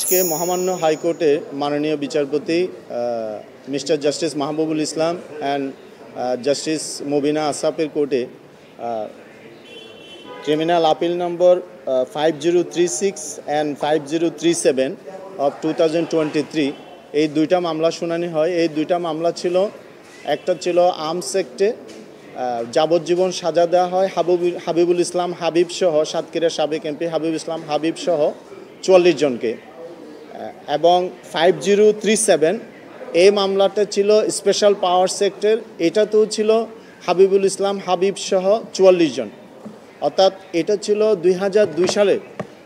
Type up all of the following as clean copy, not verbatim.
আজকে মহামান্য হাইকোর্টে মাননীয় বিচারপতি mister justice Mahbubul Islam and justice Mubina আসাফের কোর্টে criminal appeal number 5036 and 5037 of 2023 এই দুইটা মামলা শুনানি হয়। এই দুইটা মামলা ছিল, একটা ছিল আর্মস অ্যাক্টে যাবজ্জীবন সাজা দেওয়া হয় হাবিবুল ইসলাম হাবিব সহ সাতক্ষীরার সাবেক এমপি হাবিব ইসলাম হাবিব সহ 44 জনকে, এবং 5037 এই মামলাটা ছিল স্পেশাল পাওয়ার সেক্টর, এটাতেও ছিল হাবিবুল ইসলাম হাবিব সহ 44 জন। অর্থাৎ এটা ছিল 2002 সালে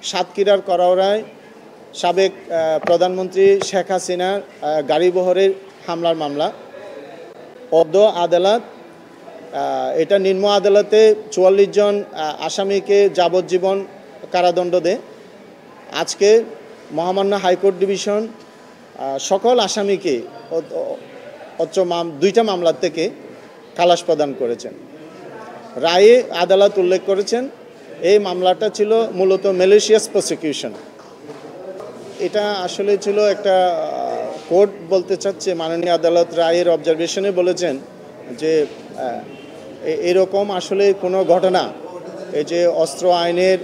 সাতক্ষীরার করাওড়ায় সাবেক প্রধানমন্ত্রী শেখ হাসিনার গাড়িবহরের হামলার মামলা। পদ্ম আদালত এটা নিম্ন আদালতে 44 জন আসামিকে যাবজ্জীবন কারাদণ্ড দেয়। আজকে মহামান্য হাইকোর্ট ডিভিশন সকল আসামিকে দুইটা মামলার থেকে খালাস প্রদান করেছেন। রায়ে আদালত উল্লেখ করেছেন এই মামলাটা ছিল মূলত ম্যালিশিয়াস প্রসিকিউশন। এটা আসলে ছিল একটা কোর্ট বলতে চাচ্ছে, মাননীয় আদালত রায়ের অবজারভেশনে বলেছেন যে এরকম আসলে কোনো ঘটনা, এই যে অস্ত্র আইনের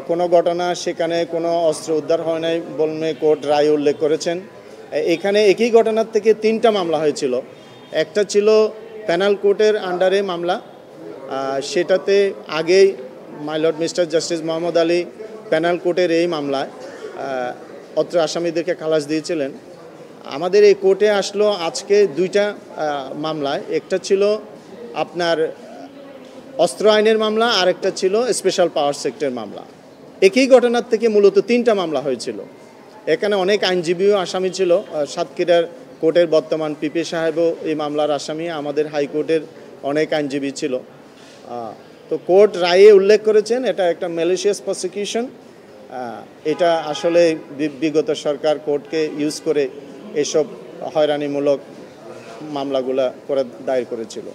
কোনো ঘটনা, সেখানে কোনো অস্ত্র উদ্ধার হয় নাই বলে কোর্ট রায় উল্লেখ করেছেন। এখানে একই ঘটনার থেকে 3টা মামলা হয়েছিল। একটা ছিল প্যানেল কোর্টের আন্ডারে মামলা, সেটাতে আগেই my lord mister justice Mohammad Ali panel কোর্টের এই মামলায় অত্র আসামিদেরকে খালাস দিয়েছিলেন। আমাদের এই কোর্টে আসলো আজকে দুইটা মামলায়, একটা ছিল আপনার অস্ত্র আইনের মামলা, আর একটা ছিল স্পেশাল পাওয়ার সেক্টর মামলা। একই ঘটনার থেকে মূলত 3টা মামলা হয়েছিল। এখানে অনেক আইনজীবীও আসামি ছিল। সাতক্ষীরার কোর্টের বর্তমান পিপি সাহেবও এই মামলার আসামি, আমাদের হাইকোর্টের অনেক আইনজীবী ছিল। তো কোর্ট রায়ে উল্লেখ করেছেন এটা একটা ম্যালিশিয়াস প্রসিকিউশন। এটা আসলে বিগত সরকার কোর্টকে ইউজ করে এসব হয়রানিমূলক মামলাগুলা দায়ের করেছিল।